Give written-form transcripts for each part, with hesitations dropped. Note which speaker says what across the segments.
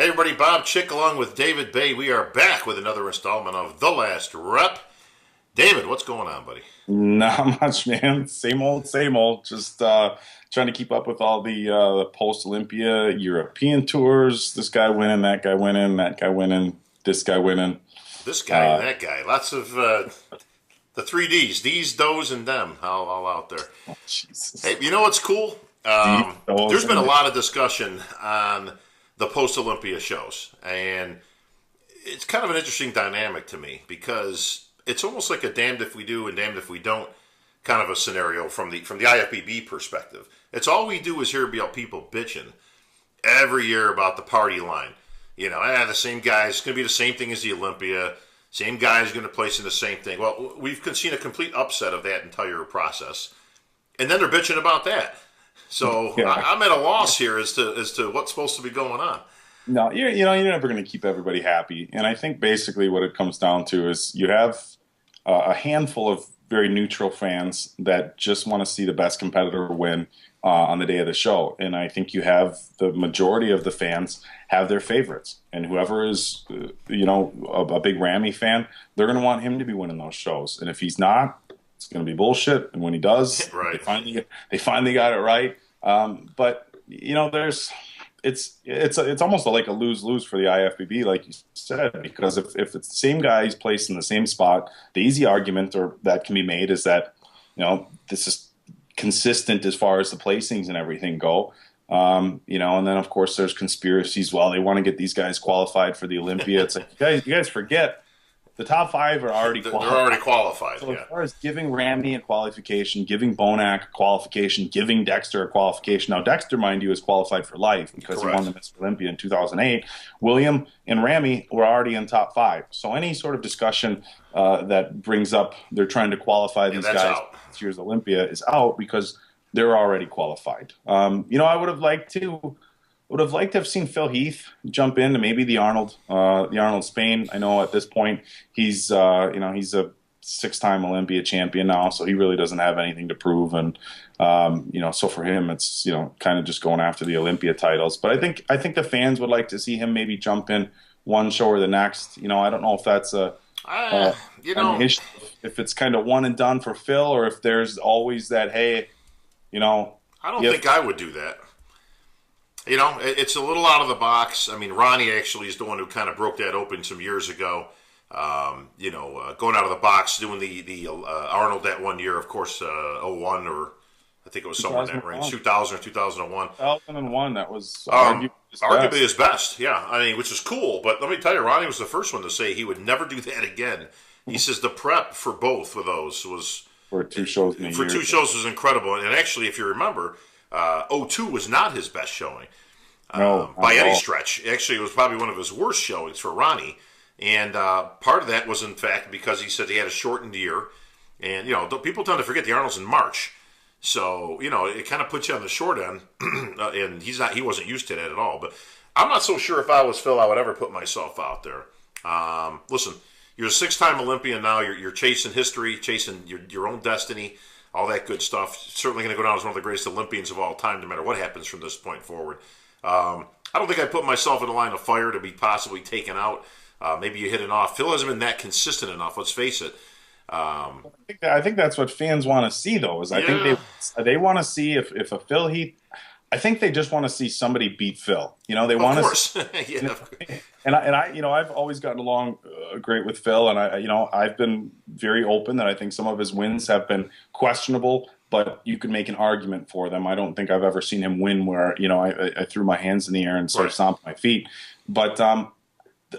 Speaker 1: Hey everybody, Bob Chick along with David Bay. We are back with another installment of The Last Rep. David, what's going on, buddy?
Speaker 2: Not much, man. Same old, same old. Just trying to keep up with all the post-Olympia European tours. This guy winning, that guy winning, that guy winning, this guy winning.
Speaker 1: This guy and
Speaker 2: Uh,
Speaker 1: that guy. Lots of the three Ds. These, those, and them all out there.
Speaker 2: oh, Jesus.
Speaker 1: Hey, you know what's cool?
Speaker 2: These, those,
Speaker 1: There's been a
Speaker 2: and
Speaker 1: lot of discussion on the post-Olympia shows. And it's kind of an interesting dynamic to me because it's almost like a damned if we do and damned if we don't kind of a scenario from the IFBB perspective. It's all we do is hear about people bitching every year about the party line. You know, the same guy's going to be the same thing as the Olympia. Same guy's going to place in the same thing. Well, we've seen a complete upset of that entire process, and then they're bitching about that. So
Speaker 2: yeah.
Speaker 1: I'm at a loss here as to what's supposed to be going on.
Speaker 2: No, you're never going to keep everybody happy. And I think basically what it comes down to is you have a handful of very neutral fans that just want to see the best competitor win on the day of the show. And I think you have the majority of the fans have their favorites. And whoever is, a big Ramy fan, they're going to want him to be winning those shows. And if he's not, it's going to be bullshit. And when he does,
Speaker 1: Right.
Speaker 2: they finally got it right. But it's almost like a lose-lose for the IFBB, like you said, because if it's the same guys placed in the same spot, the easy argument or that can be made is that this is consistent as far as the placings and everything go. And then of course there's conspiracies. Well, they want to get these guys qualified for the Olympia. It's like you guys forget. The top five are already
Speaker 1: They're
Speaker 2: qualified.
Speaker 1: already qualified.
Speaker 2: So as
Speaker 1: Yeah.
Speaker 2: far as giving Ramy a qualification, giving Bonac a qualification, giving Dexter a qualification. Now, Dexter, mind you, is qualified for life because
Speaker 1: Correct.
Speaker 2: he won the Mr. Olympia in 2008. William and Ramy were already in top five. So any sort of discussion that brings up they're trying to qualify these
Speaker 1: that's
Speaker 2: guys
Speaker 1: out.
Speaker 2: for this year's Olympia is out because they're already qualified. I would have liked to have seen Phil Heath jump into maybe the Arnold Spain. I know at this point he's a six-time Olympia champion now, so he really doesn't have anything to prove. And so for him, it's kind of just going after the Olympia titles. But I think the fans would like to see him maybe jump in one show or the next. I don't know if that's an issue, if it's kind of one and done for Phil, or if there's always that
Speaker 1: I don't think I would do that. It's a little out of the box. I mean, Ronnie actually is the one who kind of broke that open some years ago. Going out of the box, doing the Arnold that one year, of course, '01 or I think it was somewhere in that range, 2000 or 2001.
Speaker 2: 2001, that was
Speaker 1: Arguably his best, yeah. I mean, which is cool. But let me tell you, Ronnie was the first one to say he would never do that again. He says the prep for both of those was
Speaker 2: for two shows in a
Speaker 1: for
Speaker 2: year.
Speaker 1: two shows was incredible. And actually, if you remember, '02 was not his best showing.
Speaker 2: No,
Speaker 1: By
Speaker 2: not at
Speaker 1: any
Speaker 2: all.
Speaker 1: stretch. Actually, it was probably one of his worst showings for Ronnie. And part of that was, in fact, because he said he had a shortened year. And, people tend to forget the Arnold's in March. So, it kind of puts you on the short end. And he wasn't used to that at all. But I'm not so sure if I was Phil, I would ever put myself out there. Listen, you're a six-time Olympian now. You're chasing history, chasing your own destiny, all that good stuff. Certainly going to go down as one of the greatest Olympians of all time, no matter what happens from this point forward. I don't think I'd put myself in the line of fire to be possibly taken out. Maybe you hit it off. Phil hasn't been that consistent enough. Let's face it.
Speaker 2: I think that's what fans want to see, though. I think they want to see if a Phil Heath. I think they just want to see somebody beat Phil. They want
Speaker 1: Of
Speaker 2: to.
Speaker 1: course. Yeah.
Speaker 2: And I've always gotten along great with Phil, and I've been very open that I think some of his wins have been questionable, but you could make an argument for them. I don't think I've ever seen him win where I threw my hands in the air and started stomping my feet. But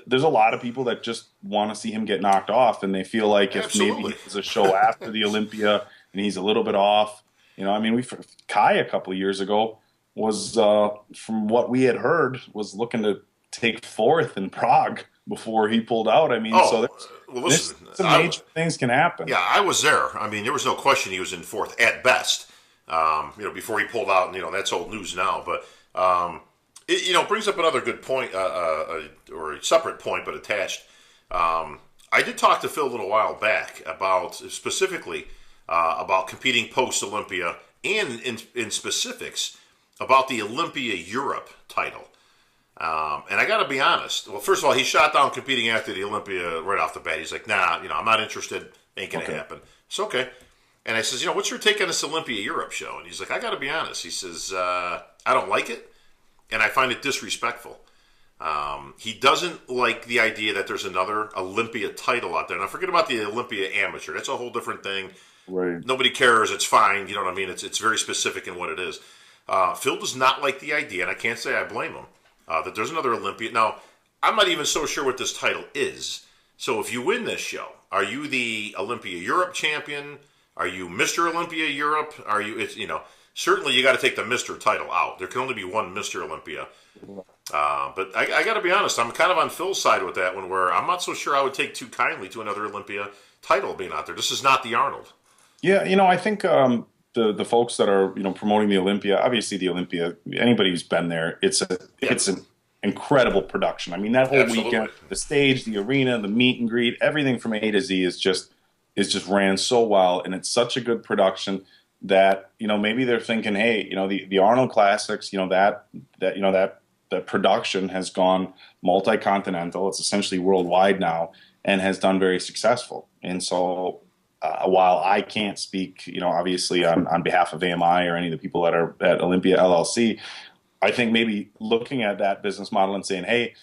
Speaker 2: there's a lot of people that just want to see him get knocked off, and they feel like if
Speaker 1: Absolutely.
Speaker 2: maybe there's a show after the Olympia and he's a little bit off. Kai a couple of years ago was, from what we had heard, was looking to take fourth in Prague before he pulled out. I mean, so
Speaker 1: listen,
Speaker 2: some major things can happen.
Speaker 1: Yeah, I was there. I mean, there was no question he was in fourth at best. Before he pulled out, and that's old news now. But it brings up another good point, or a separate point, but attached. I did talk to Phil a little while back about specifically about competing post Olympia, and in specifics about the Olympia Europe title. And I got to be honest. Well, first of all, he shot down competing after the Olympia right off the bat. He's like, nah, I'm not interested. Ain't going to
Speaker 2: Okay.
Speaker 1: happen. It's okay. And I says, what's your take on this Olympia Europe show? And he's like, I got to be honest. He says, I don't like it, and I find it disrespectful. He doesn't like the idea that there's another Olympia title out there. Now, forget about the Olympia Amateur. That's a whole different thing.
Speaker 2: Right.
Speaker 1: Nobody cares. It's fine. You know what I mean? It's very specific in what it is. Phil does not like the idea, and I can't say I blame him, that there's another Olympia. Now, I'm not even so sure what this title is. So if you win this show, are you the Olympia Europe champion? Are you Mr. Olympia Europe? Are you, certainly you got to take the Mr. title out. There can only be one Mr. Olympia. But I got to be honest, I'm kind of on Phil's side with that one, where I'm not so sure I would take too kindly to another Olympia title being out there. This is not the Arnold.
Speaker 2: Yeah, I think the folks that are promoting the Olympia, obviously the Olympia, anybody who's been there, it's an incredible production. I mean, that whole
Speaker 1: Absolutely.
Speaker 2: weekend, the stage, the arena, the meet and greet, everything from A to Z is just ran so well, and it's such a good production that maybe they're thinking, hey, the Arnold Classics, that production has gone multi-continental. It's essentially worldwide now and has done very successful. And so while I can't speak, obviously on behalf of AMI or any of the people that are at Olympia LLC, I think maybe looking at that business model and saying, hey,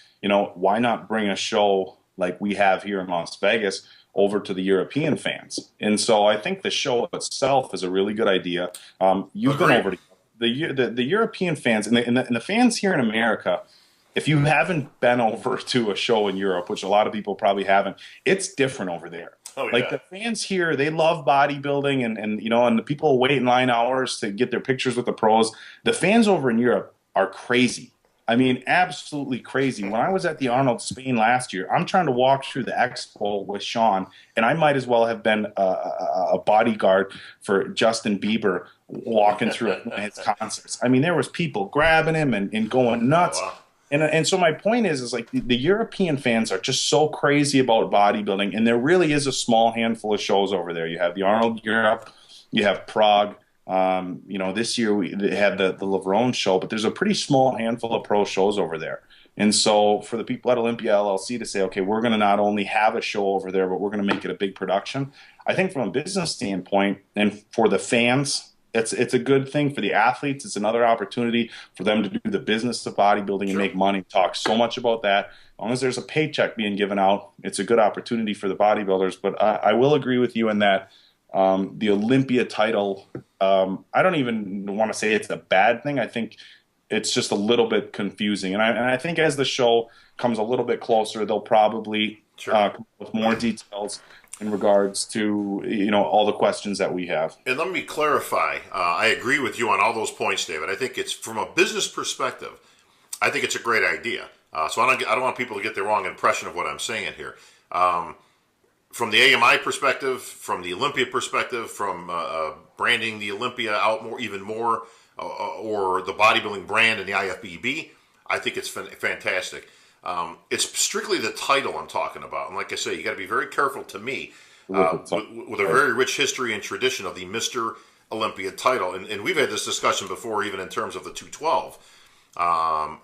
Speaker 2: why not bring a show like we have here in Las Vegas over to the European fans? And so I think the show itself is a really good idea. You've been over to the European fans and the fans here in America. If you haven't been over to a show in Europe, which a lot of people probably haven't, it's different over there.
Speaker 1: Oh, yeah.
Speaker 2: Like the fans here, they love bodybuilding and the people wait in line hours to get their pictures with the pros. The fans over in Europe are crazy. I mean, absolutely crazy. When I was at the Arnold Spain last year, I'm trying to walk through the expo with Sean, and I might as well have been a bodyguard for Justin Bieber walking through his concerts. I mean, there was people grabbing him and going nuts.
Speaker 1: Oh, wow.
Speaker 2: And so my point is like the European fans are just so crazy about bodybuilding, and there really is a small handful of shows over there. You have the Arnold Europe, you have Prague. This year we had the Levrone show, but there's a pretty small handful of pro shows over there. And so for the people at Olympia LLC to say, okay, we're going to not only have a show over there, but we're going to make it a big production. I think from a business standpoint and for the fans, it's a good thing. For the athletes, it's another opportunity for them to do the business of bodybuilding and make money. Talk so much about that. As long as there's a paycheck being given out, it's a good opportunity for the bodybuilders. But I will agree with you in that the Olympia title, I don't even want to say it's a bad thing. I think it's just a little bit confusing. And I think as the show comes a little bit closer, they'll probably come up with more details in regards to all the questions that we have.
Speaker 1: And let me clarify. I agree with you on all those points, David. I think it's from a business perspective. I think it's a great idea. So I don't want people to get the wrong impression of what I'm saying here. From the AMI perspective, from the Olympia perspective, from branding the Olympia out even more, or the bodybuilding brand and the IFBB, I think it's fantastic. It's strictly the title I'm talking about. And like I say, you got to be very careful to me with a very rich history and tradition of the Mr. Olympia title. And we've had this discussion before, even in terms of the 212.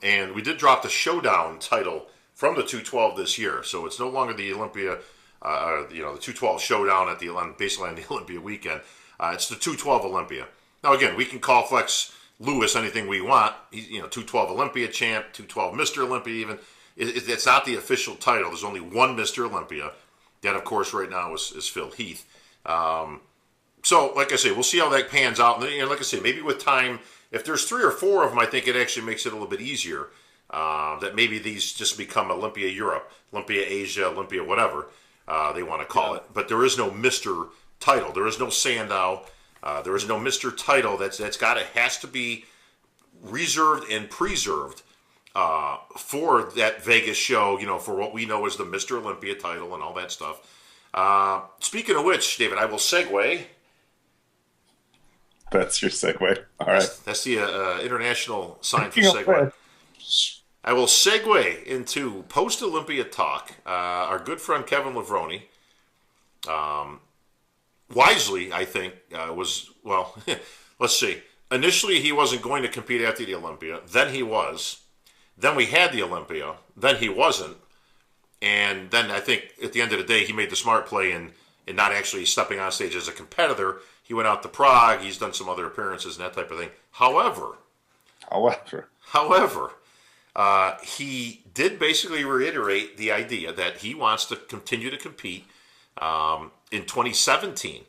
Speaker 1: And we did drop the Showdown title from the 212 this year. So it's no longer the Olympia, the 212 Showdown basically on the Olympia weekend. It's the 212 Olympia. Now, again, we can call Flex Lewis anything we want. He's 212 Olympia champ, 212 Mr. Olympia even. It's not the official title. There's only one Mr. Olympia. That, of course, right now is Phil Heath. So, like I say, we'll see how that pans out. And like I say, maybe with time, if there's 3 or 4 of them, I think it actually makes it a little bit easier. That maybe these just become Olympia Europe, Olympia Asia, Olympia whatever they want to call it. But there is no Mr. title. There is no Sandow. There is no Mr. title. Has to be reserved and preserved for that Vegas show, for what we know as the Mr. Olympia title and all that stuff. Speaking of which, David, I will segue.
Speaker 2: That's your segue. All right.
Speaker 1: That's the international sign for segue. I will segue into post-Olympia talk. Our good friend Kevin Levrone, wisely, I think, let's see. Initially, he wasn't going to compete after the Olympia. Then he was. Then we had the Olympia. Then he wasn't. And then I think at the end of the day, he made the smart play in not actually stepping on stage as a competitor. He went out to Prague. He's done some other appearances and that type of thing. However, he did basically reiterate the idea that he wants to continue to compete in 2017.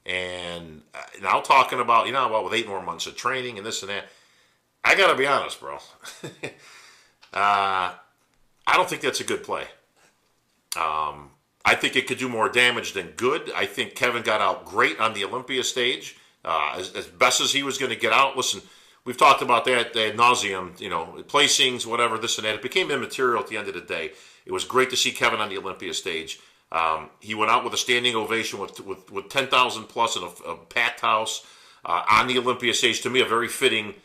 Speaker 1: And now talking about, with 8 more months of training and this and that, I got to be honest, bro. I don't think that's a good play. I think it could do more damage than good. I think Kevin got out great on the Olympia stage, as best as he was going to get out. Listen, we've talked about that ad nauseum, placings, whatever, this and that. It became immaterial at the end of the day. It was great to see Kevin on the Olympia stage. He went out with a standing ovation with 10,000 plus in a packed house on the Olympia stage. To me, a very fitting,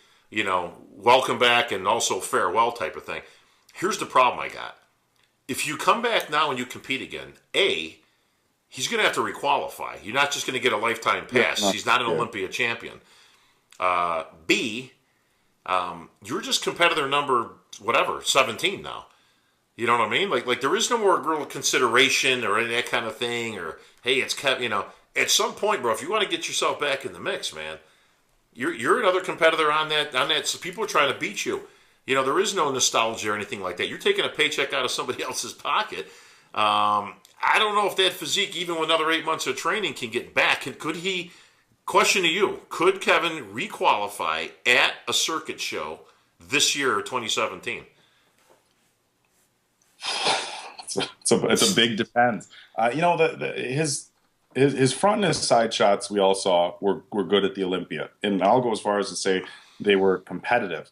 Speaker 1: welcome back and also farewell type of thing. Here's the problem I got. If you come back now and you compete again, A, he's going to have to requalify. You're not just going to get a lifetime pass. He's not an Olympia champion. B, you're just competitor number, 17 now. You know what I mean? Like there is no more real consideration or any of that kind of thing. Or, hey, it's Kevin, At some point, bro, if you want to get yourself back in the mix, man, you're another competitor on that. So people are trying to beat you. There is no nostalgia or anything like that. You're taking a paycheck out of somebody else's pocket. I don't know if that physique, even with another 8 months of training, can get back. Could he, question to you, could Kevin requalify at a circuit show this year, 2017?
Speaker 2: It's a big depends. His front and his side shots we all saw were good at the Olympia, and I'll go as far as to say they were competitive.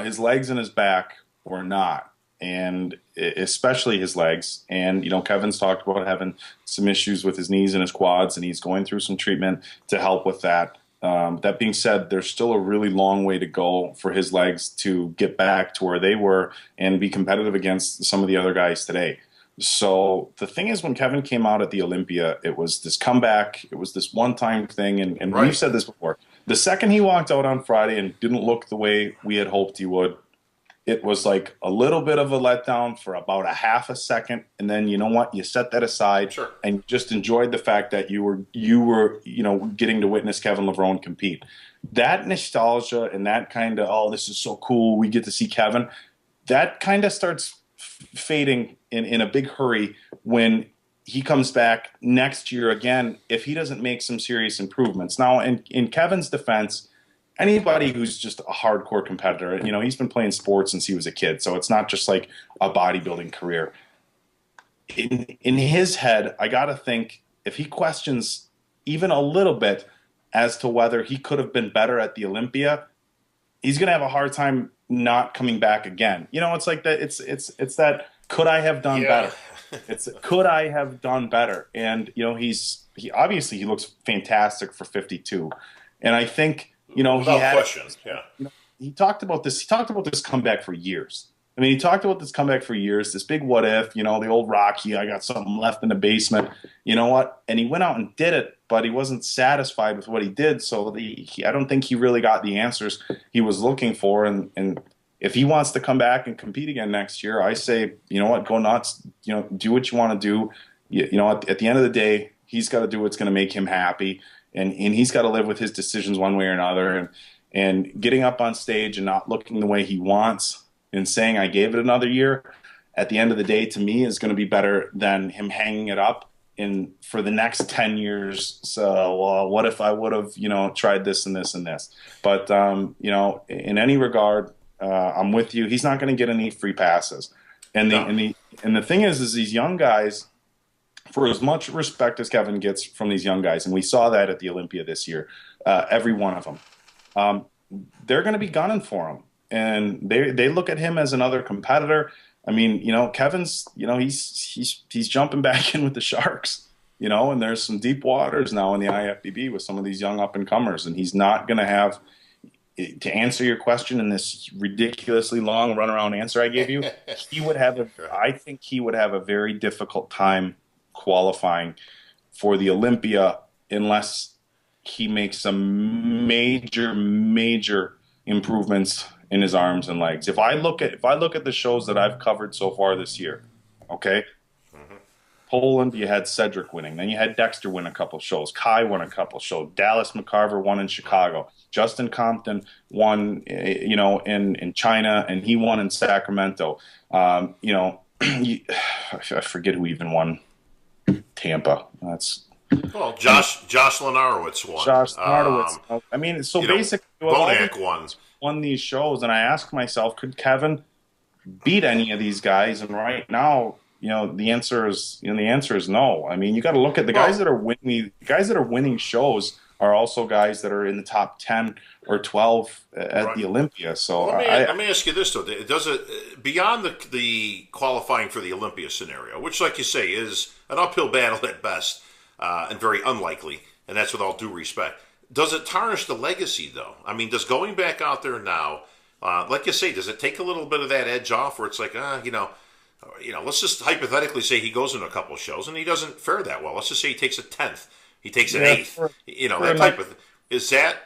Speaker 2: His legs and his back were not, and especially his legs. And Kevin's talked about having some issues with his knees and his quads, and he's going through some treatment to help with that. That being said, there's still a really long way to go for his legs to get back to where they were and be competitive against some of the other guys today. So the thing is, when Kevin came out at the Olympia, it was this comeback. It was this one-time thing, and
Speaker 1: right.
Speaker 2: We've said this before. The second he walked out on Friday and didn't look the way we had hoped he would, it was like a little bit of a letdown for about a half a second, and then you know what? You set that aside and just enjoyed the fact that you were getting to witness Kevin Levrone compete. That nostalgia and that kind of, this is so cool, we get to see Kevin, that kind of starts fading in a big hurry when he comes back next year again if he doesn't make some serious improvements. Now, in Kevin's defense, anybody who's just a hardcore competitor, he's been playing sports since he was a kid, so it's not just like a bodybuilding career. In his head, I got to think, if he questions even a little bit as to whether he could have been better at the Olympia, he's going to have a hard time not coming back again. It's like that. It's that, could I have done better? Could I have done better? And he obviously he looks fantastic for 52, and I think
Speaker 1: without
Speaker 2: he had
Speaker 1: questions. Yeah,
Speaker 2: he talked about this. He talked about this comeback for years. I mean, he talked about this comeback for years. This big what if, the old Rocky. I got something left in the basement. You know what? And he went out and did it, but he wasn't satisfied with what he did. So I don't think he really got the answers he was looking for. And if he wants to come back and compete again next year, I say, go nuts. Do what you want to do. At the end of the day, he's got to do what's going to make him happy, and he's got to live with his decisions one way or another. And getting up on stage and not looking the way he wants and saying, I gave it another year, at the end of the day, to me, is going to be better than him hanging it up for the next 10 years. So, what if I would have, tried this and this and this? But, in any regard, I'm with you. He's not going to get any free passes. And the thing is these young guys, for as much respect as Kevin gets from these young guys, and we saw that at the Olympia this year, every one of them, they're going to be gunning for him. And they look at him as another competitor. I mean, Kevin's, he's jumping back in with the Sharks, and there's some deep waters now in the IFBB with some of these young up-and-comers, and he's not going to have, to answer your question in this ridiculously long runaround answer I gave you, I think he would have a very difficult time qualifying for the Olympia unless he makes some major improvements in his arms and legs. If I look at the shows that I've covered so far this year, okay, Poland, you had Cedric winning. Then you had Dexter win a couple shows. Kai won a couple shows. Dallas McCarver won in Chicago. Justin Compton won, in China, and he won in Sacramento. I forget who even won Tampa. That's
Speaker 1: Well, Josh Lenarowitz won.
Speaker 2: Josh Martowitz. I mean, so basically,
Speaker 1: Bonac won
Speaker 2: these shows, and I ask myself, could Kevin beat any of these guys? And right now, the answer is no. I mean, you got to look at the guys that are winning. The guys that are winning shows are also guys that are in the top 10 or 12 at the Olympia. So
Speaker 1: let me ask you this though: does it beyond the qualifying for the Olympia scenario, which, like you say, is an uphill battle at best and very unlikely, and that's with all due respect. Does it tarnish the legacy though? I mean, does going back out there now, like you say, does it take a little bit of that edge off, where it's like, let's just hypothetically say he goes in a couple of shows and he doesn't fare that well. Let's just say he takes a 10th, he takes an 8th. That type of is that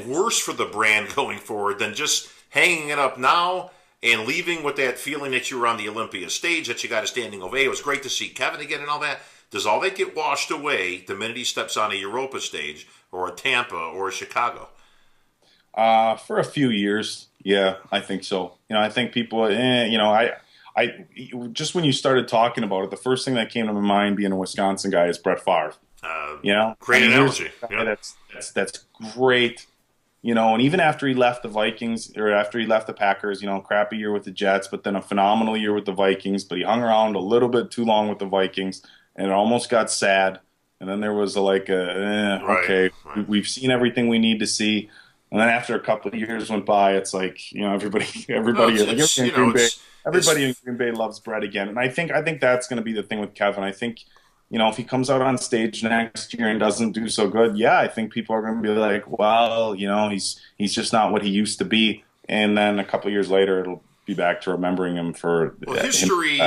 Speaker 1: worse for the brand going forward than just hanging it up now and leaving with that feeling that you were on the Olympia stage, that you got a standing ovation? It was great to see Kevin again and all that. Does all that get washed away the minute he steps on a Europa stage or a Tampa or a Chicago?
Speaker 2: For a few years, yeah, I think so. I think people, I just when you started talking about it, the first thing that came to my mind, being a Wisconsin guy, is Brett Favre.
Speaker 1: Great analogy.
Speaker 2: That's great. And even after he left the Vikings, or after he left the Packers, crappy year with the Jets, but then a phenomenal year with the Vikings. But he hung around a little bit too long with the Vikings, and it almost got sad. And then there was okay, we've seen everything we need to see. And then after a couple of years went by, it's like, everybody in Green Bay loves Brett again. And I think that's going to be the thing with Kevin. I think, if he comes out on stage next year and doesn't do so good, yeah, I think people are going to be like, well, he's just not what he used to be. And then a couple of years later, it'll be back to remembering him for
Speaker 1: history.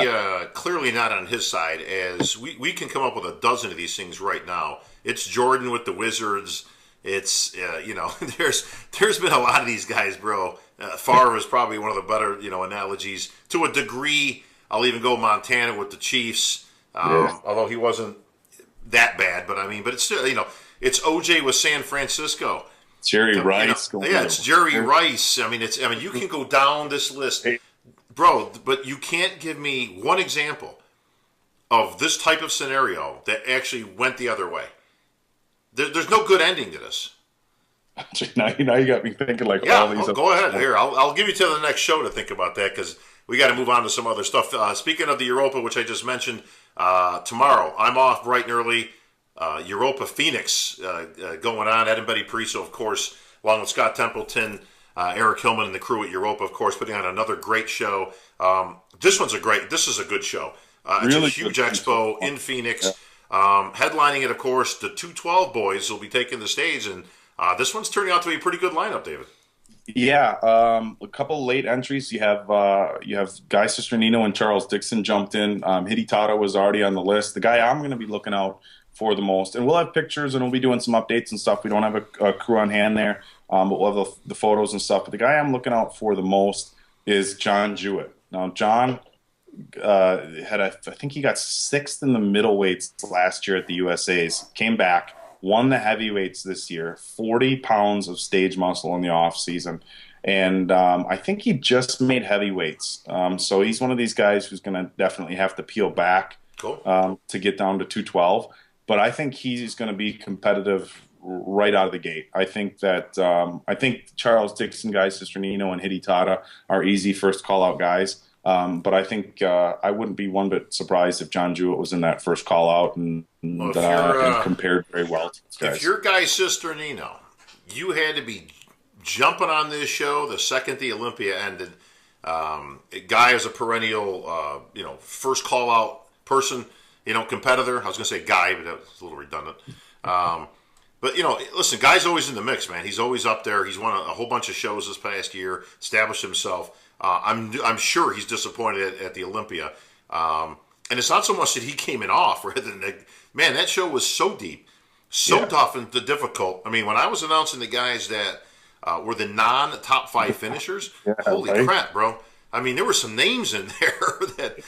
Speaker 1: Clearly not on his side, as we can come up with a dozen of these things right now. It's Jordan with the Wizards. It's there's been a lot of these guys, bro. Favre is probably one of the better analogies to a degree. I'll even go Montana with the Chiefs, although he wasn't that bad. But it's still it's OJ with San Francisco.
Speaker 2: Jerry Rice.
Speaker 1: It's Jerry Rice. You can go down this list, bro. But you can't give me one example of this type of scenario that actually went the other way. There's no good ending to this.
Speaker 2: Now you got me thinking all these.
Speaker 1: Go ahead. Here, I'll give you to the next show to think about that, because we got to move on to some other stuff. Speaking of the Europa, which I just mentioned, tomorrow I'm off bright and early. Europa Phoenix going on. Ed and Betty Pariso, of course, along with Scott Templeton, Eric Hillman, and the crew at Europa, of course, putting on another great show. This is a good show. It's really a huge expo in Phoenix. Yeah. Headlining it, of course, the 212 boys will be taking the stage, and this one's turning out to be a pretty good lineup, David.
Speaker 2: Yeah, a couple late entries. You have Guy Cisternino and Charles Dixon jumped in. Hidetaro was already on the list. The guy I'm going to be looking out for the most, and we'll have pictures and we'll be doing some updates and stuff. We don't have a crew on hand there, but we'll have the photos and stuff. But the guy I'm looking out for the most is John Jewett. Now, John I think he got 6th in the middleweights last year at the USA's, came back, won the heavyweights this year, 40 pounds of stage muscle in the off season. And I think he just made heavyweights. So he's one of these guys who's going to definitely have to peel back to get down to 212. But I think he's going to be competitive right out of the gate. I think that Charles Dixon, Guy Cisternino, and Hidetaro are easy first call-out guys. But I think I wouldn't be one bit surprised if John Jewett was in that first call out and compared very well to these guys.
Speaker 1: If you're Guy Cisternino, you had to be jumping on this show the second the Olympia ended. Guy is a perennial, first call out person, competitor. I was going to say guy, but that was a little redundant. But, listen, Guy's always in the mix, man. He's always up there. He's won a whole bunch of shows this past year, established himself. I'm sure he's disappointed at the Olympia. And it's not so much that he came in off, rather than, man, that show was so deep, tough and difficult. When I was announcing the guys that were the non-top 5 finishers.
Speaker 2: Yeah,
Speaker 1: Holy
Speaker 2: right?
Speaker 1: crap, bro. I mean, there were some names in there that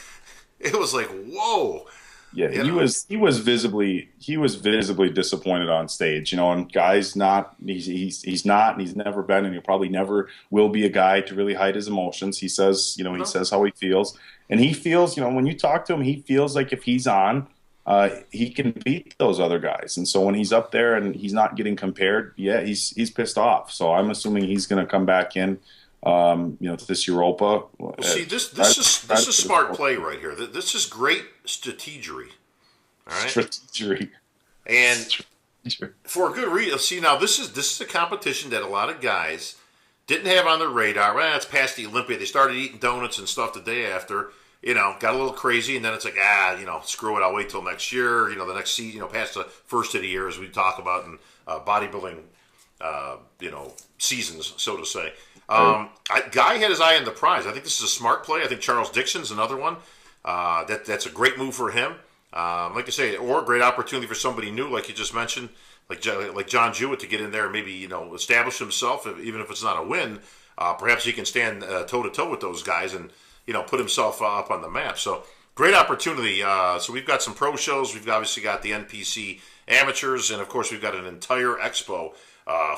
Speaker 1: it was like, whoa.
Speaker 2: Yeah,
Speaker 1: You
Speaker 2: he
Speaker 1: know,
Speaker 2: was visibly disappointed on stage, and guys not he's not and he's never been and he probably never will be a guy to really hide his emotions. He says, he
Speaker 1: no.
Speaker 2: says how he feels and he feels, when you talk to him, he feels like if he's on, he can beat those other guys. And so when he's up there and he's not getting compared, yeah, he's pissed off. So I'm assuming he's going to come back in to this Europa.
Speaker 1: Well, see, this is smart play right here. This is great strategery. All right,
Speaker 2: strategy.
Speaker 1: and for a good reason. See, now this is a competition that a lot of guys didn't have on their radar. Well, it's past the Olympia. They started eating donuts and stuff the day after. Got a little crazy, and then it's like, screw it. I'll wait till next year. The next season, past the first of the year, as we talk about in bodybuilding, seasons, so to say. Guy had his eye on the prize. I think this is a smart play. I think Charles Dixon's another one. That's a great move for him. Like I say, or a great opportunity for somebody new, like you just mentioned, like John Jewett to get in there and maybe establish himself, even if it's not a win. Perhaps he can stand toe to toe with those guys and put himself up on the map. So great opportunity. So we've got some pro shows. We've obviously got the NPC amateurs, and of course we've got an entire expo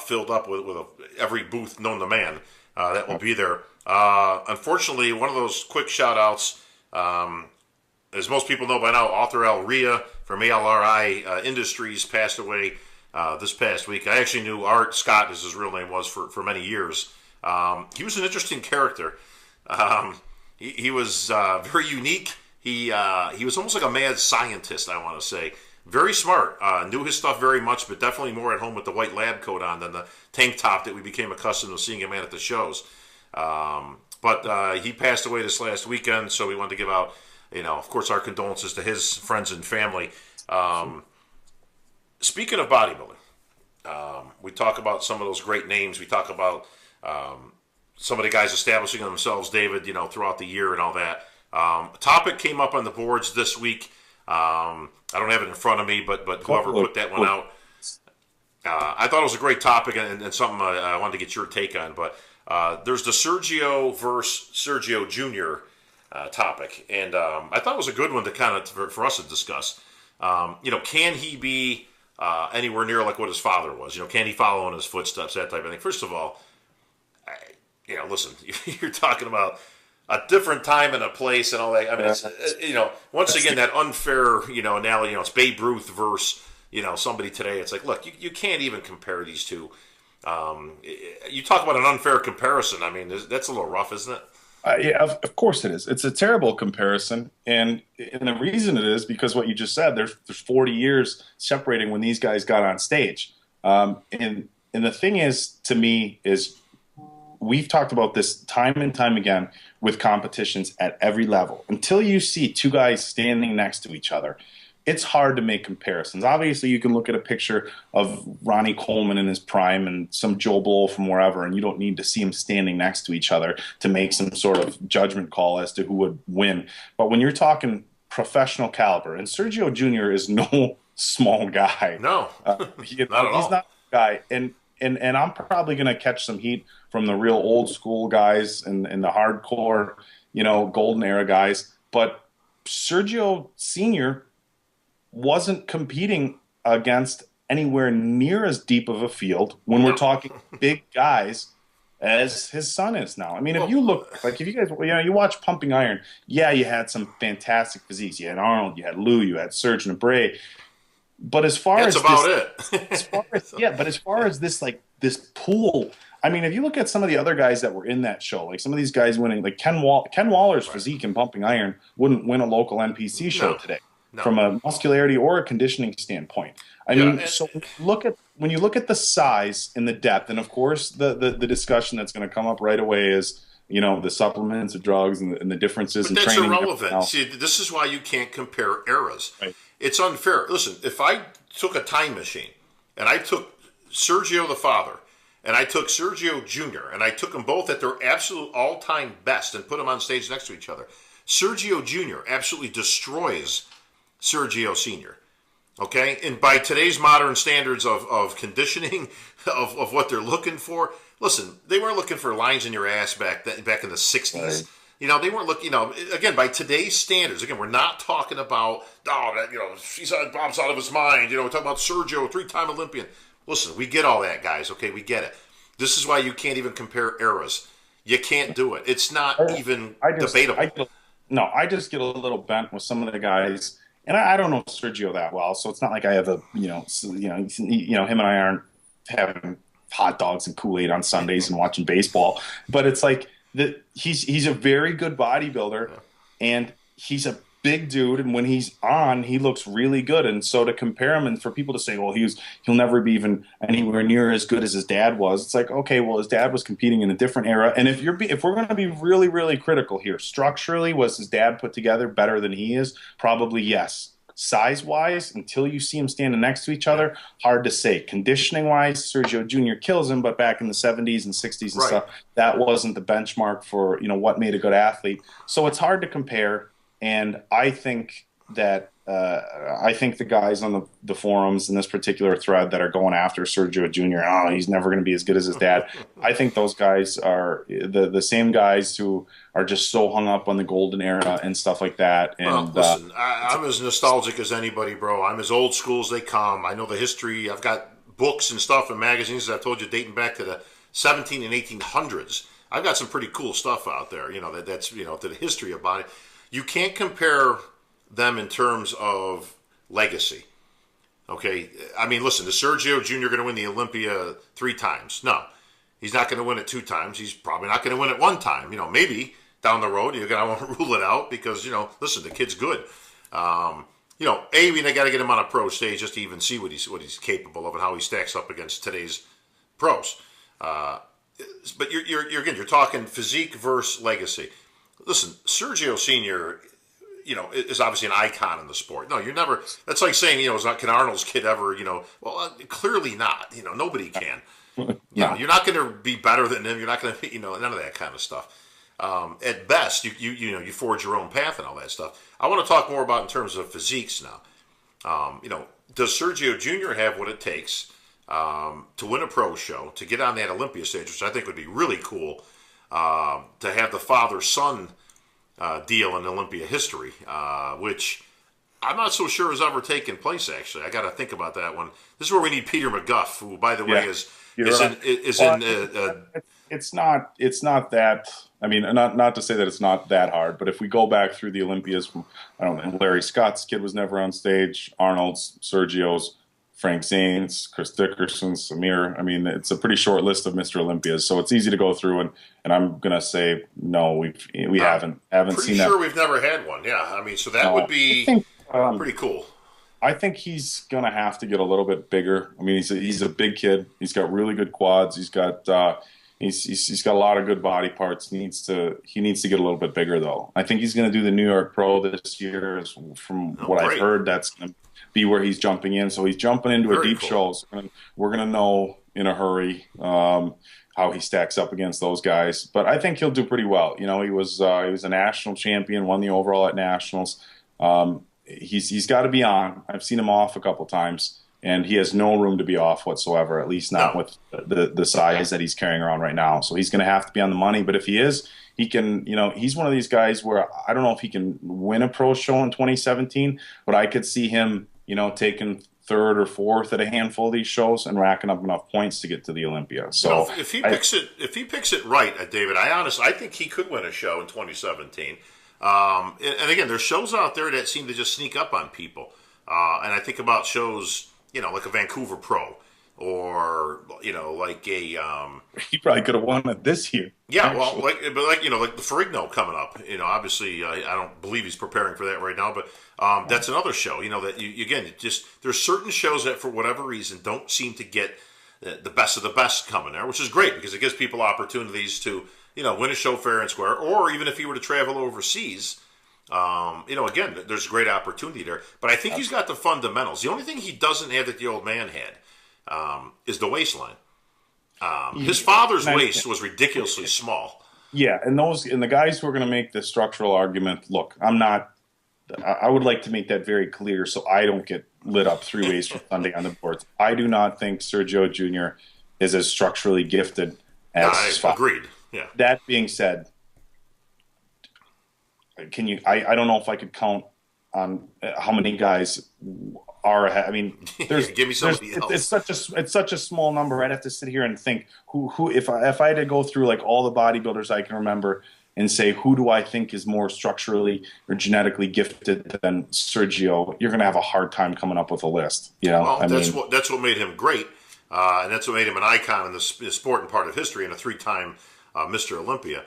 Speaker 1: filled up with every booth known to man that will be there. Unfortunately, one of those quick shout outs, as most people know by now, author Al Ria from ALRI Industries passed away this past week. I actually knew Art Scott, as his real name was, for many years. He was an interesting character. He was very unique. He was almost like a mad scientist, I want to say. Very smart. Knew his stuff very much, but definitely more at home with the white lab coat on than the tank top that we became accustomed to seeing him at the shows. But he passed away this last weekend, so we wanted to give out, of course, our condolences to his friends and family. Speaking of bodybuilding, we talk about some of those great names. We talk about some of the guys establishing themselves, David, throughout the year and all that. A topic came up on the boards this week. I don't have it in front of me, but whoever put that one out, I thought it was a great topic and something I wanted to get your take on. But there's the Sergio versus Sergio Jr. Topic, and I thought it was a good one to kind of for us to discuss. Can he be anywhere near like what his father was? Can he follow in his footsteps? That type of thing. First of all, listen, you're talking about a different time and a place and all that. I mean, it's, once again, that unfair, analogy, it's Babe Ruth versus, somebody today. It's like, look, you can't even compare these two. You talk about an unfair comparison. I mean, that's a little rough, isn't it?
Speaker 2: Yeah, of course it is. It's a terrible comparison, and the reason it is because what you just said. There's 40 years separating when these guys got on stage, and the thing is, to me, is we've talked about this time and time again with competitions at every level. Until you see two guys standing next to each other, it's hard to make comparisons. Obviously, you can look at a picture of Ronnie Coleman in his prime and some Joe Blow from wherever, and you don't need to see them standing next to each other to make some sort of judgment call as to who would win. But when you're talking professional caliber, and Sergio Jr. is no small guy.
Speaker 1: No,
Speaker 2: he's not a guy. And I'm probably going to catch some heat from the real old school guys and the hardcore, golden era guys. But Sergio Sr. wasn't competing against anywhere near as deep of a field when we're talking big guys as his son is now. I mean, if you look, like if you guys, you watch Pumping Iron, yeah, you had some fantastic physiques. You had Arnold, you had Lou, you had Serge and Bray. But as far
Speaker 1: that's
Speaker 2: as
Speaker 1: about
Speaker 2: this, it. But as far as this pool, I mean, if you look at some of the other guys that were in that show, like some of these guys winning, like Ken Waller's physique in Pumping Iron wouldn't win a local NPC show today from a muscularity or a conditioning standpoint. I mean, so when you look at the size and the depth, and of course the discussion that's going to come up right away is the supplements, the drugs, and the differences in training.
Speaker 1: That's irrelevant. See, this is why you can't compare eras.
Speaker 2: Right.
Speaker 1: It's unfair. Listen, if I took a time machine and I took Sergio the father and I took Sergio Jr. and I took them both at their absolute all-time best and put them on stage next to each other, Sergio Jr. absolutely destroys Sergio Sr. Okay? And by today's modern standards of conditioning, of what they're looking for, listen, they weren't looking for lines in your ass back in the '60s.
Speaker 2: Right.
Speaker 1: They weren't looking. Again, by today's standards, again, we're not talking about he's Bob's out of his mind. We're talking about Sergio, 3-time Olympian. Listen, we get all that, guys. Okay, we get it. This is why you can't even compare eras. You can't do it. It's not even debatable.
Speaker 2: I just get a little bent with some of the guys, and I don't know Sergio that well, so it's not like I have him and I aren't having hot dogs and Kool-Aid on Sundays and watching baseball, but it's like he's a very good bodybuilder, and he's a big dude, and when he's on, he looks really good. And so to compare him and for people to say, well, he'll never be even anywhere near as good as his dad was, it's like, okay, well, his dad was competing in a different era. And if we're going to be really, really critical here, structurally, was his dad put together better than he is? Probably yes. Size-wise, until you see them standing next to each other, hard to say. Conditioning-wise, Sergio Jr. kills him, but back in the 70s and 60s and stuff, that wasn't the benchmark for what made a good athlete. So it's hard to compare. And I think that the guys on the forums in this particular thread that are going after Sergio Jr., he's never going to be as good as his dad. I think those guys are the same guys who are just so hung up on the golden era and stuff like that. And
Speaker 1: listen, I'm as nostalgic as anybody, bro. I'm as old school as they come. I know the history. I've got books and stuff and magazines, as I've told you, dating back to the 17 and 1800s. I've got some pretty cool stuff out there, that's to the history about it. You can't compare them in terms of legacy. Okay? I mean, listen, is Sergio Jr. going to win the Olympia 3 times? No. He's not going to win it 2 times. He's probably not going to win it 1 time. Maybe down the road you're going to want to rule it out because, listen, the kid's good. They got to get him on a pro stage just to even see what he's capable of and how he stacks up against today's pros. But you're talking physique versus legacy. Listen, Sergio Sr., is obviously an icon in the sport. No, you're never. That's like saying, can Arnold's kid ever, clearly not. Nobody can. You're not going to be better than him. You're not going to be, none of that kind of stuff. At best, you forge your own path and all that stuff. I want to talk more about in terms of physiques now. Does Sergio Jr. have what it takes to win a pro show, to get on that Olympia stage, which I think would be really cool, to have the father-son deal in Olympia history, which I'm not so sure has ever taken place, actually. I got to think about that one. This is where we need Peter McGuff, who, by the way, is
Speaker 2: it's not that. I mean, not to say that it's not that hard, but if we go back through the Olympias, from, I don't know, Larry Scott's kid was never on stage, Arnold's, Sergio's, Frank Zane's, Chris Dickerson's, Samir. I mean, it's a pretty short list of Mr. Olympias, so it's easy to go through. And I'm gonna say no, we haven't seen that.
Speaker 1: Pretty sure we've never had one. Yeah, I mean, so that would be pretty cool.
Speaker 2: I think he's gonna have to get a little bit bigger. I mean, he's a big kid. He's got really good quads. He's got he's got a lot of good body parts. He needs to get a little bit bigger though. I think he's gonna do the New York Pro this year. From what I've heard, that's gonna be where he's jumping in. So he's jumping into a deep show. So we're gonna know in a hurry how he stacks up against those guys. But I think he'll do pretty well. He was a national champion, won the overall at nationals. He's got to be on. I've seen him off a couple times, and he has no room to be off whatsoever. At least not with the size that he's carrying around right now. So he's going to have to be on the money. But if he is, he can. He's one of these guys where I don't know if he can win a pro show in 2017, but I could see him, taking 3rd or 4th at a handful of these shows and racking up enough points to get to the Olympia. So
Speaker 1: if he picks it right, David, I think he could win a show in 2017. And again, there's shows out there that seem to just sneak up on people. And I think about shows, like a Vancouver Pro, or like a.
Speaker 2: He probably could have won it this year.
Speaker 1: Yeah, actually. Well, like the Ferrigno coming up. Obviously, I don't believe he's preparing for that right now, but that's another show. That you again, there's certain shows that for whatever reason don't seem to get the best of the best coming there, which is great because it gives people opportunities to win a show fair and square, or even if he were to travel overseas. Again, there's a great opportunity there. But I think he's got the fundamentals. The only thing he doesn't have that the old man had is the waistline. His father's waist was ridiculously small.
Speaker 2: Yeah, and the guys who are going to make the structural argument, look, I would like to make that very clear so I don't get lit up 3 ways from Sunday on the boards. I do not think Sergio Jr. is as structurally gifted as
Speaker 1: I
Speaker 2: his father.
Speaker 1: agreed. Yeah.
Speaker 2: That being said, can you? I don't know if I could count on how many guys are ahead. I mean,
Speaker 1: Yeah, give me somebody
Speaker 2: it's
Speaker 1: else.
Speaker 2: such a small number. I'd have to sit here and think who if I had to go through like all the bodybuilders I can remember and say who do I think is more structurally or genetically gifted than Sergio, you're going to have a hard time coming up with a list. You know,
Speaker 1: Well,
Speaker 2: I mean,
Speaker 1: that's what made him great, and that's what made him an icon in the sport and part of history, and a three-time Mr. Olympia.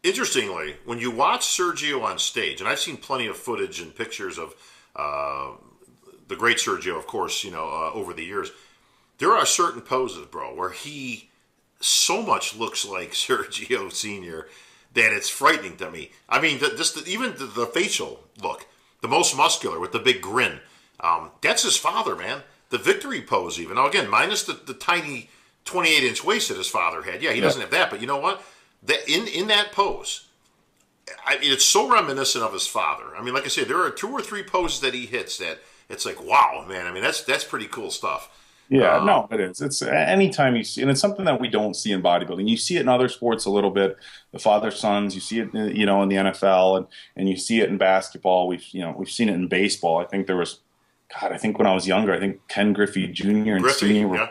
Speaker 1: Interestingly, when you watch Sergio on stage, and I've seen plenty of footage and pictures of uh, the great Sergio, of course, over the years, there are certain poses, bro, where he so much looks like Sergio Senior that it's frightening to me. I mean, even the facial look, the most muscular with the big grin, that's his father, man. The victory pose, even. Now, again, minus the tiny 28-inch waist that his father had. Yeah, he
Speaker 2: yeah.
Speaker 1: doesn't have that, but you know what? That in that pose, it's so reminiscent of his father. I mean, like I said, there are two or three poses that he hits that it's like, wow, man. I mean, that's pretty cool stuff.
Speaker 2: Yeah,
Speaker 1: Um,
Speaker 2: no, it is. It's anytime you see, and it's something that we don't see in bodybuilding. You see it in other sports a little bit, the father sons. You see it, in the NFL, and you see it in basketball. We've seen it in baseball. I think there was, God, I think when I was younger, I think Ken Griffey Jr. and
Speaker 1: Griffey,
Speaker 2: Senior
Speaker 1: yeah,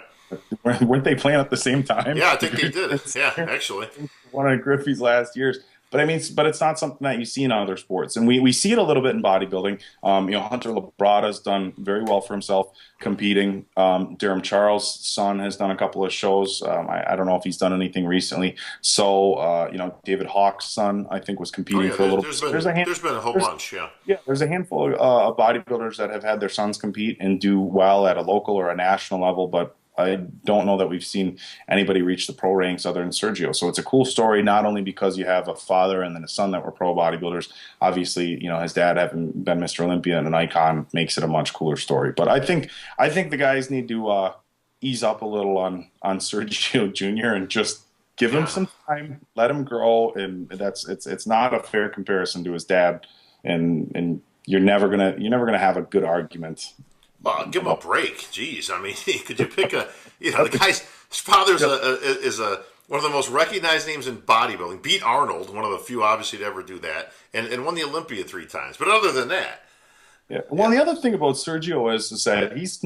Speaker 2: weren't they playing at the same time?
Speaker 1: yeah, I think they did. Yeah, actually,
Speaker 2: One of Griffey's last years. But I mean, but it's not something that you see in other sports, and we see it a little bit in bodybuilding. Hunter Labrada's done very well for himself competing. Durham Charles' son has done a couple of shows. I don't know if he's done anything recently. So, David Hawk's son, I think, was
Speaker 1: oh
Speaker 2: competing
Speaker 1: yeah,
Speaker 2: for a little bit.
Speaker 1: there's
Speaker 2: So there's a
Speaker 1: been
Speaker 2: hand,
Speaker 1: there's been a whole
Speaker 2: there's
Speaker 1: bunch. Yeah,
Speaker 2: yeah, there's a handful of bodybuilders that have had their sons compete and do well at a local or a national level, but I don't know that we've seen anybody reach the pro ranks other than Sergio. So it's a cool story, not only because you have a father and then a son that were pro bodybuilders. Obviously, his dad having been Mr. Olympia and an icon makes it a much cooler story. But I think the guys need to ease up a little on Sergio Jr. and just give him
Speaker 1: yeah.
Speaker 2: some time, let him grow, and it's not a fair comparison to his dad, and you're never gonna have a good argument
Speaker 1: Well, give him a
Speaker 2: about.
Speaker 1: break. Jeez, I mean, could you pick the guy's his father's
Speaker 2: Yep.
Speaker 1: is a one of the most recognized names in bodybuilding. Beat Arnold, one of the few obviously to ever do that, and won the Olympia three times. But other than that,
Speaker 2: Yeah. Well,
Speaker 1: yeah,
Speaker 2: the other thing about Sergio is that he's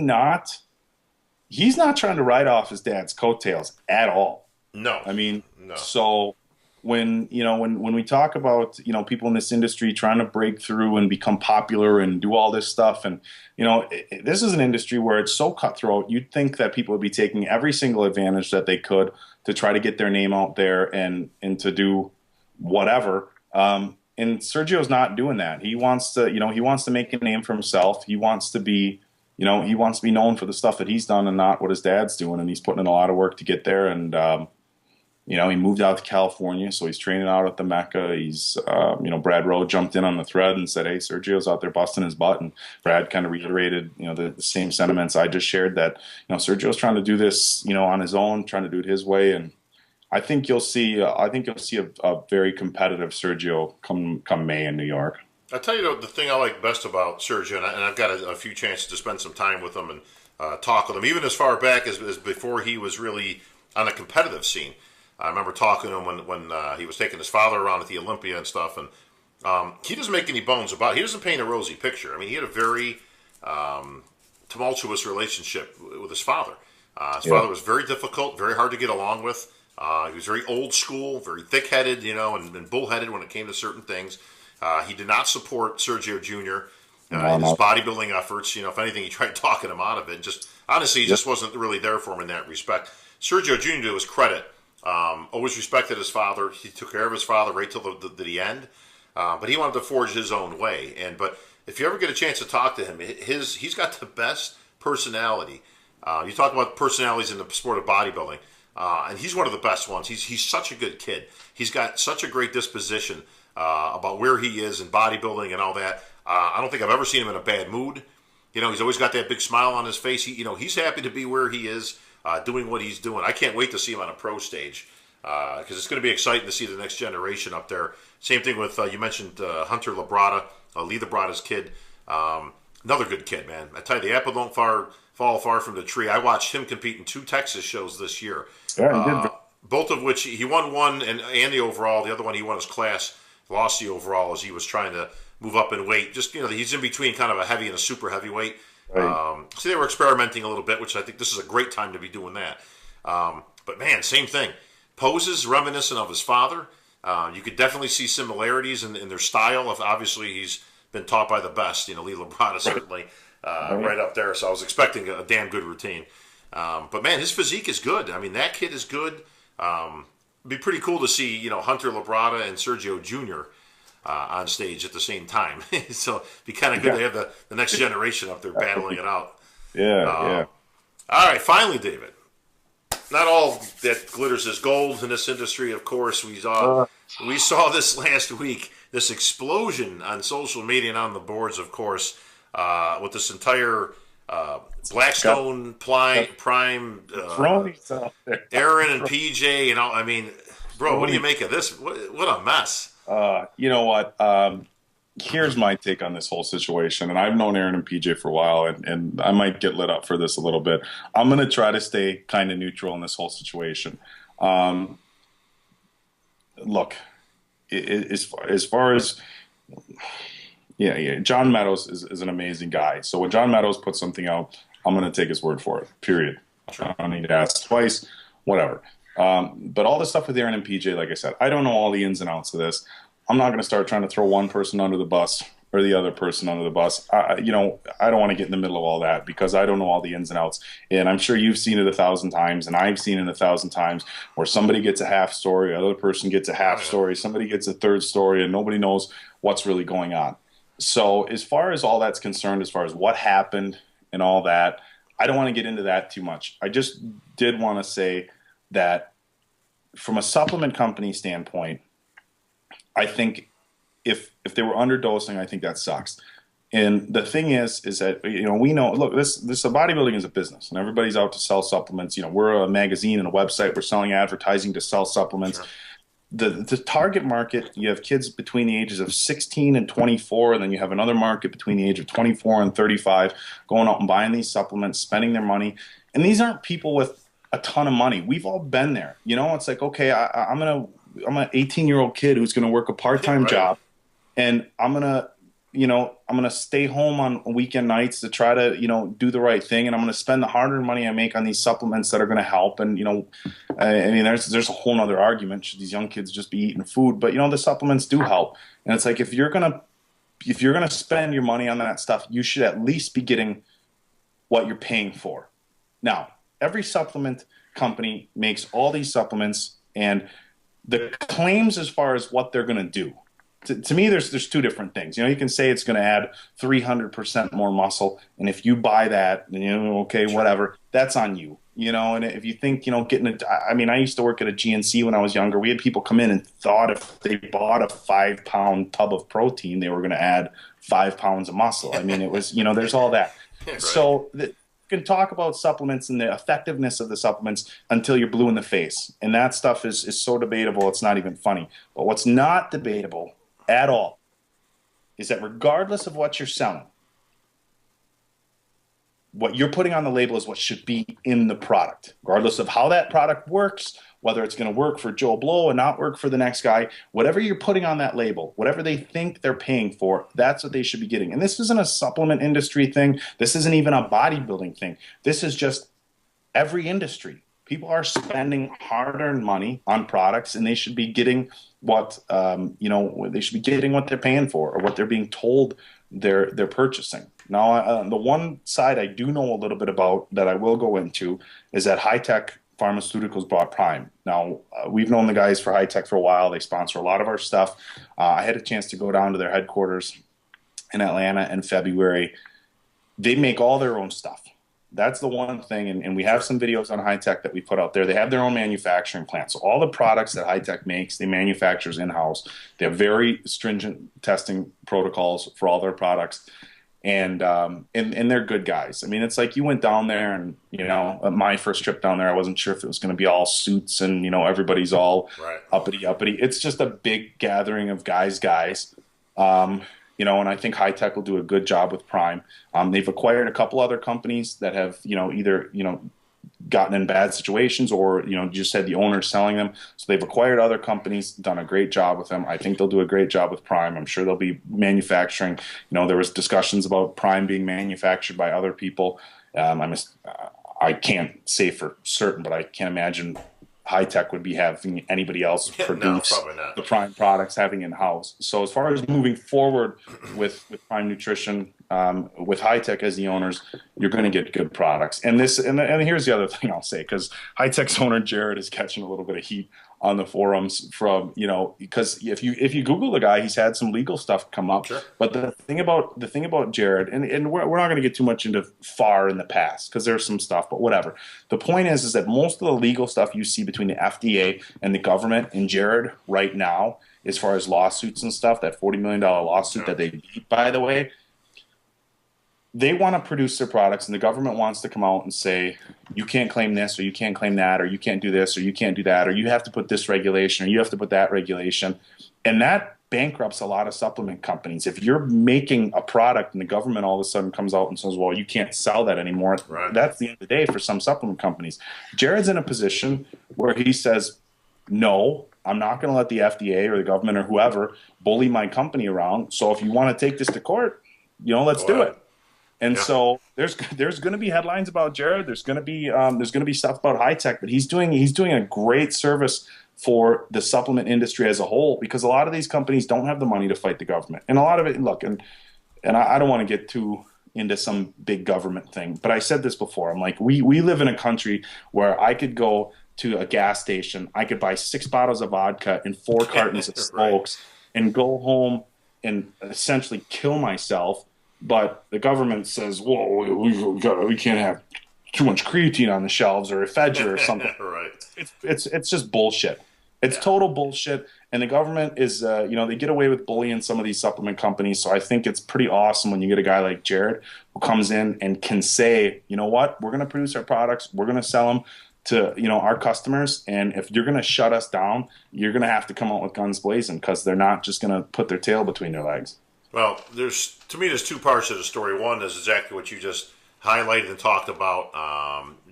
Speaker 2: not trying to ride off his dad's coattails at all.
Speaker 1: no,
Speaker 2: I mean,
Speaker 1: no,
Speaker 2: so when we talk about people in this industry trying to break through and become popular and do all this stuff, and this is an industry where it's so cutthroat. You'd think that people would be taking every single advantage that they could to try to get their name out there and to do whatever. And Sergio's not doing that. He wants to make a name for himself. He wants to be known for the stuff that he's done and not what his dad's doing. And he's putting in a lot of work to get there. And he moved out to California, so he's training out at the Mecca. Brad Rowe jumped in on the thread and said, "Hey, Sergio's out there busting his butt." And Brad kind of reiterated, the same sentiments I just shared, that Sergio's trying to do this, on his own, trying to do it his way. And I think you'll see. A very competitive Sergio come May in New York.
Speaker 1: I tell you the thing I like best about Sergio, and I've got a few chances to spend some time with him and talk with him, even as far back as before he was really on a competitive scene. I remember talking to him when he was taking his father around at the Olympia and stuff, and he doesn't make any bones about it. He doesn't paint a rosy picture. I mean, he had a very tumultuous relationship with his father. His
Speaker 2: Yeah.
Speaker 1: father was very difficult, very hard to get along with. He was very old school, very thick-headed, and bullheaded when it came to certain things. He did not support Sergio Jr.
Speaker 2: No,
Speaker 1: In his
Speaker 2: no.
Speaker 1: bodybuilding efforts. If anything, he tried talking him out of it. Just honestly, he
Speaker 2: Yep.
Speaker 1: just wasn't really there for him in that respect. Sergio Jr., to his credit, always respected his father. He took care of his father right till the end. But he wanted to forge his own way. But if you ever get a chance to talk to him, he's got the best personality. You talk about personalities in the sport of bodybuilding, and he's one of the best ones. He's such a good kid. He's got such a great disposition about where he is in bodybuilding and all that. I don't think I've ever seen him in a bad mood. He's always got that big smile on his face. He's happy to be where he is, doing what he's doing. I can't wait to see him on a pro stage because it's going to be exciting to see the next generation up there. Same thing with you mentioned Hunter Labrada, Lee Labrada's kid. Another good kid, man. I tell you, the apple don't fall far from the tree. I watched him compete in 2 Texas shows this year.
Speaker 2: Yeah, he did.
Speaker 1: Both of which he won one and the overall. The other one he won his class, lost the overall as he was trying to move up in weight. Just he's in between kind of a heavy and a super heavyweight.
Speaker 2: Right.
Speaker 1: So they were experimenting a little bit, which I think this is a great time to be doing that. But man, same thing. Poses reminiscent of his father. You could definitely see similarities in their style. Obviously, he's been taught by the best. Lee Labrada certainly right up there. So I was expecting a damn good routine. But man, his physique is good. I mean, that kid is good. It'd be pretty cool to see Hunter Labrada and Sergio Jr. On stage at the same time. So it'd be kind of good to have the next generation up there battling it out.
Speaker 2: Yeah.
Speaker 1: All right, finally, David. Not all that glitters is gold in this industry, of course. We saw this last week, this explosion on social media and on the boards, of course, with this entire Blackstone Prime, Aaron and PJ, I mean, bro, what do you make of this? What a mess.
Speaker 2: You know what? Here's my take on this whole situation, and I've known Aaron and PJ for a while, and I might get lit up for this a little bit. I'm going to try to stay kind of neutral in this whole situation. Look, as far as John Meadows is an amazing guy. So when John Meadows puts something out, I'm going to take his word for it. Period. I don't need to ask twice. Whatever. But all the stuff with Aaron and PJ, like I said, I don't know all the ins and outs of this. I'm not going to start trying to throw one person under the bus or the other person under the bus. I don't want to get in the middle of all that because I don't know all the ins and outs. And I'm sure you've seen it 1,000 times, and I've seen it 1,000 times where somebody gets a half story, another person gets a half story, somebody gets a third story, and nobody knows what's really going on. So as far as all that's concerned, as far as what happened and all that, I don't want to get into that too much. I just did want to say that from a supplement company standpoint, I think if they were underdosing, I think that sucks. And the thing is that we know. Look, this bodybuilding is a business, and everybody's out to sell supplements. We're a magazine and a website. We're selling advertising to sell supplements. Sure. The target market, you have kids between the ages of 16 and 24, and then you have another market between the age of 24 and 35 going out and buying these supplements, spending their money. And these aren't people with a ton of money. We've all been there. It's like, okay, I'm an 18-year-old kid who's going to work a part-time job, and I'm gonna stay home on weekend nights to try to do the right thing, and I'm gonna spend the hard-earned money I make on these supplements that are going to help. And I mean, there's a whole other argument. Should these young kids just be eating food? But the supplements do help, and it's like if you're gonna spend your money on that stuff, you should at least be getting what you're paying for. Now, every supplement company makes all these supplements, and the claims as far as what they're going to do, to me, there's two different things. You can say it's going to add 300% more muscle, and if you buy that, then okay, whatever, that's on you. And if you think getting it, I mean, I used to work at a GNC when I was younger. We had people come in and thought if they bought a 5-pound tub of protein, they were going to add 5 pounds of muscle. I mean, it was there's all that. Right. So you can talk about supplements and the effectiveness of the supplements until you're blue in the face. And that stuff is so debatable, it's not even funny. But what's not debatable at all is that regardless of what you're selling, what you're putting on the label is what should be in the product. Regardless of how that product works, whether it's going to work for Joe Blow and not work for the next guy, whatever you're putting on that label, whatever they think they're paying for, that's what they should be getting. And this isn't a supplement industry thing. This isn't even a bodybuilding thing. This is just every industry. People are spending hard-earned money on products, and they should be getting what they should be getting what they're paying for, or what they're being told they're purchasing. Now, the one side I do know a little bit about that I will go into is that High Tech Pharmaceuticals bought Prime. Now, we've known the guys for High Tech for a while. They sponsor a lot of our stuff. I had a chance to go down to their headquarters in Atlanta in February. They make all their own stuff. That's the one thing, and we have some videos on High Tech that we put out there. They have their own manufacturing plant. So all the products that High Tech makes, they manufacture in-house. They have very stringent testing protocols for all their products. And they're good guys. I mean, it's like you went down there, and my first trip down there, I wasn't sure if it was going to be all suits and everybody's all uppity. It's just a big gathering of guys. And I think high tech will do a good job with Prime. They've acquired a couple other companies that have, either, gotten in bad situations or, just had the owners selling them. So they've acquired other companies, done a great job with them. I think they'll do a great job with Prime. I'm sure they'll be manufacturing. There was discussions about Prime being manufactured by other people. I can't say for certain, but I can't imagine high tech would be having anybody else
Speaker 1: No,
Speaker 2: produce
Speaker 1: probably not.
Speaker 2: the Prime products, having in house. So as far as moving forward with Prime Nutrition, with high tech as the owners, you're going to get good products. And here's the other thing I'll say, because high tech's owner Jared is catching a little bit of heat on the forums from, because if you Google the guy, he's had some legal stuff come up.
Speaker 1: Sure.
Speaker 2: But the thing about Jared, and we're not going to get too much into far in the past because there's some stuff, but whatever. The point is that most of the legal stuff you see between the FDA and the government and Jared right now, as far as lawsuits and stuff, that $40 million lawsuit that they beat, by the way, they want to produce their products, and the government wants to come out and say, you can't claim this, or you can't claim that, or you can't do this, or you can't do that, or you have to put this regulation, or you have to put that regulation. And that bankrupts a lot of supplement companies. If you're making a product and the government all of a sudden comes out and says, well, you can't sell that anymore,
Speaker 1: right,
Speaker 2: that's the end of the day for some supplement companies. Jared's in a position where he says, no, I'm not going to let the FDA or the government or whoever bully my company around. So if you want to take this to court, let's do it. And so there's going to be headlines about Jared. There's going to be stuff about high tech, but he's doing a great service for the supplement industry as a whole, because a lot of these companies don't have the money to fight the government. And a lot of it, look, and I don't want to get too into some big government thing, but I said this before. I'm like, we live in a country where I could go to a gas station, I could buy 6 bottles of vodka and 4 cartons of smokes and go home and essentially kill myself. But the government says, "Whoa, we can't have too much creatine on the shelves or ephedra or something."
Speaker 1: Right.
Speaker 2: It's just bullshit. It's total bullshit. And the government is, they get away with bullying some of these supplement companies. So I think it's pretty awesome when you get a guy like Jared who comes in and can say, you know what, we're going to produce our products, we're going to sell them to our customers, and if you're going to shut us down, you're going to have to come out with guns blazing, because they're not just going to put their tail between their legs.
Speaker 1: Well, there's 2 parts to the story. One is exactly what you just highlighted and talked about.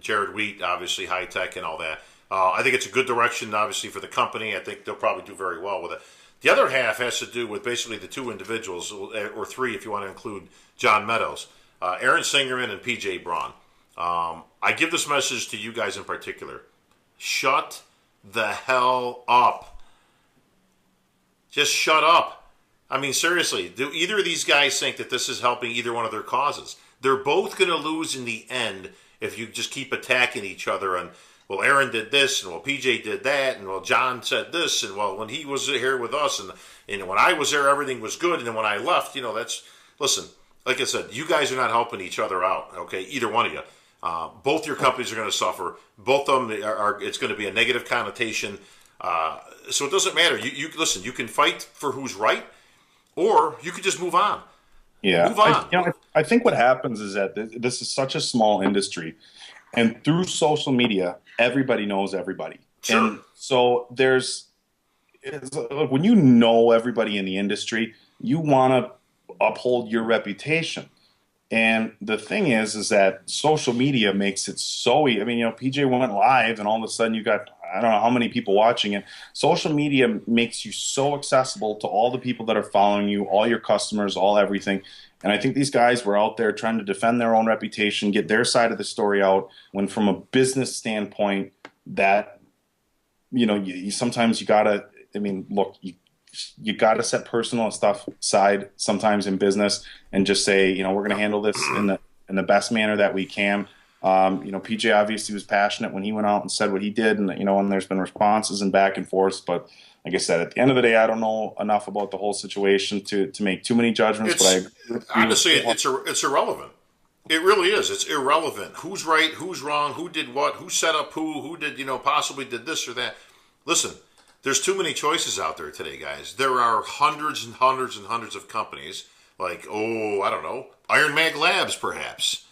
Speaker 1: Jared Wheat, obviously high tech and all that. I think it's a good direction, obviously, for the company. I think they'll probably do very well with it. The other half has to do with basically the 2 individuals, or 3 if you want to include John Meadows, Aaron Singerman and PJ Braun. I give this message to you guys in particular. Shut the hell up. Just shut up. I mean, seriously, do either of these guys think that this is helping either one of their causes? They're both going to lose in the end if you just keep attacking each other. And, well, Aaron did this, and, well, PJ did that, and, well, John said this, and, well, when he was here with us, and when I was there, everything was good, and then when I left, listen, like I said, you guys are not helping each other out, okay, either one of you. Both your companies are going to suffer. Both of them it's going to be a negative connotation. So it doesn't matter. You listen, you can fight for who's right, or you could just move on.
Speaker 2: Yeah.
Speaker 1: Move on.
Speaker 2: I think what happens is that this is such a small industry, and through social media, everybody knows everybody.
Speaker 1: Sure.
Speaker 2: And so when you know everybody in the industry, you want to uphold your reputation. And the thing is that social media makes it so easy. I mean, PJ went live, and all of a sudden you got, I don't know how many people watching it. Social media makes you so accessible to all the people that are following you, all your customers, all everything. And I think these guys were out there trying to defend their own reputation, get their side of the story out, when from a business standpoint, that, sometimes you got to, look, you got to set personal stuff aside sometimes in business and just say, we're going to handle this in the best manner that we can. PJ obviously was passionate when he went out and said what he did, and and there's been responses and back and forth. But like I said, at the end of the day, I don't know enough about the whole situation to make too many judgments.
Speaker 1: Honestly, it's irrelevant. It really is. It's irrelevant. Who's right? Who's wrong? Who did what? Who set up who? Who did possibly did this or that? Listen. There's too many choices out there today, guys. There are hundreds and hundreds and hundreds of companies, like, I don't know, IronMag Labs, perhaps.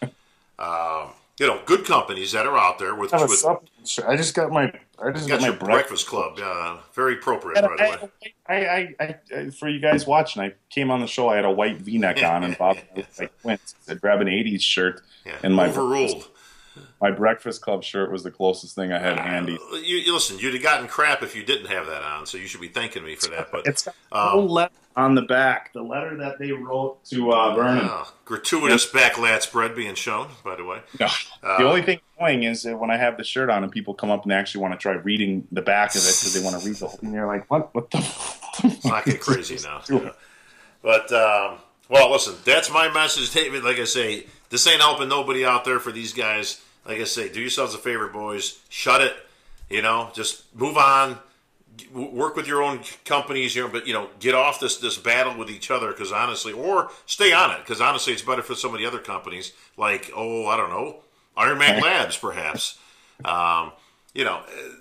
Speaker 1: good companies that are out there with.
Speaker 2: Have a supplement shirt. I just got my
Speaker 1: Your Breakfast Club. Very appropriate, by the way.
Speaker 2: For you guys watching, I came on the show. I had a white V-neck on, and Bob went. I grabbed an '80s shirt, and
Speaker 1: overruled.
Speaker 2: My Breakfast Club shirt was the closest thing I had handy.
Speaker 1: You listen, you'd have gotten crap if you didn't have that on, so you should be thanking me for that. But
Speaker 2: it's got a letter on the back, the letter that they wrote to Vernon.
Speaker 1: Gratuitous backlat spread being shown, by the way.
Speaker 2: No, the only thing annoying is that when I have the shirt on and people come up and actually want to try reading the back of it because they want to read the whole thing, they're like, "What the?"
Speaker 1: It's not get crazy now. But well, listen, that's my message, David. Like I say, this ain't helping nobody out there for these guys. Like I say, do yourselves a favor, boys. Shut it. Just move on. Work with your own companies, but get off this battle with each other, because honestly, or stay on it, because honestly, it's better for some of the other companies, like I don't know, IronMag Labs, perhaps.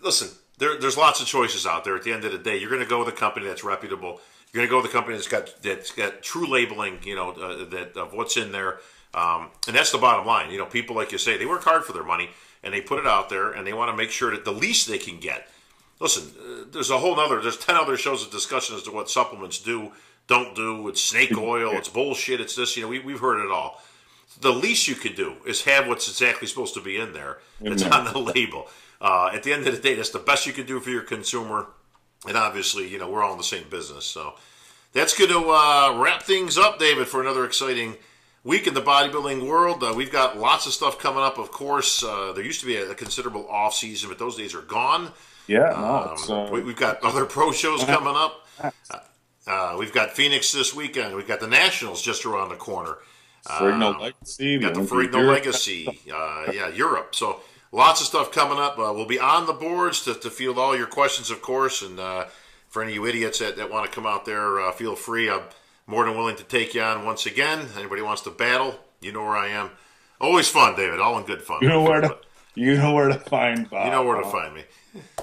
Speaker 1: Listen, there's lots of choices out there. At the end of the day, you're going to go with a company that's reputable. You're going to go with a company that's got true labeling, that of what's in there, and that's the bottom line. People, like you say, they work hard for their money and they put it out there, and they want to make sure that the least they can get. Listen, there's 10 other shows of discussion as to what supplements don't do. It's snake oil, it's bullshit, it's this. We've heard it all. The least you could do is have what's exactly supposed to be in there that's on the label. At the end of the day, that's the best you can do for your consumer. And obviously, we're all in the same business. So that's going to wrap things up, David, for another exciting week in the bodybuilding world. We've got lots of stuff coming up, of course. There used to be a considerable off season, but those days are gone.
Speaker 2: Yeah,
Speaker 1: we've got other pro shows coming up. We've got Phoenix this weekend. We've got the Nationals just around the corner.
Speaker 2: Ferrigno Legacy.
Speaker 1: Got the Ferrigno Legacy. Europe. So lots of stuff coming up. We'll be on the boards to field all your questions, of course. And for any of you idiots that want to come out there, feel free. I'm more than willing to take you on once again. Anybody wants to battle, you know where I am. Always fun, David. All in good fun.
Speaker 2: You know where to find Bob.
Speaker 1: You know where to find me.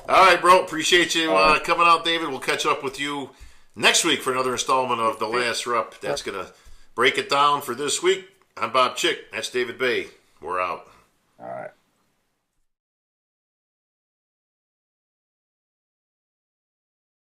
Speaker 1: All right, bro. Appreciate you coming out, David. We'll catch up with you next week for another installment of The Last Rep. That's going to break it down for this week. I'm Bob Chick. That's David Bay. We're out.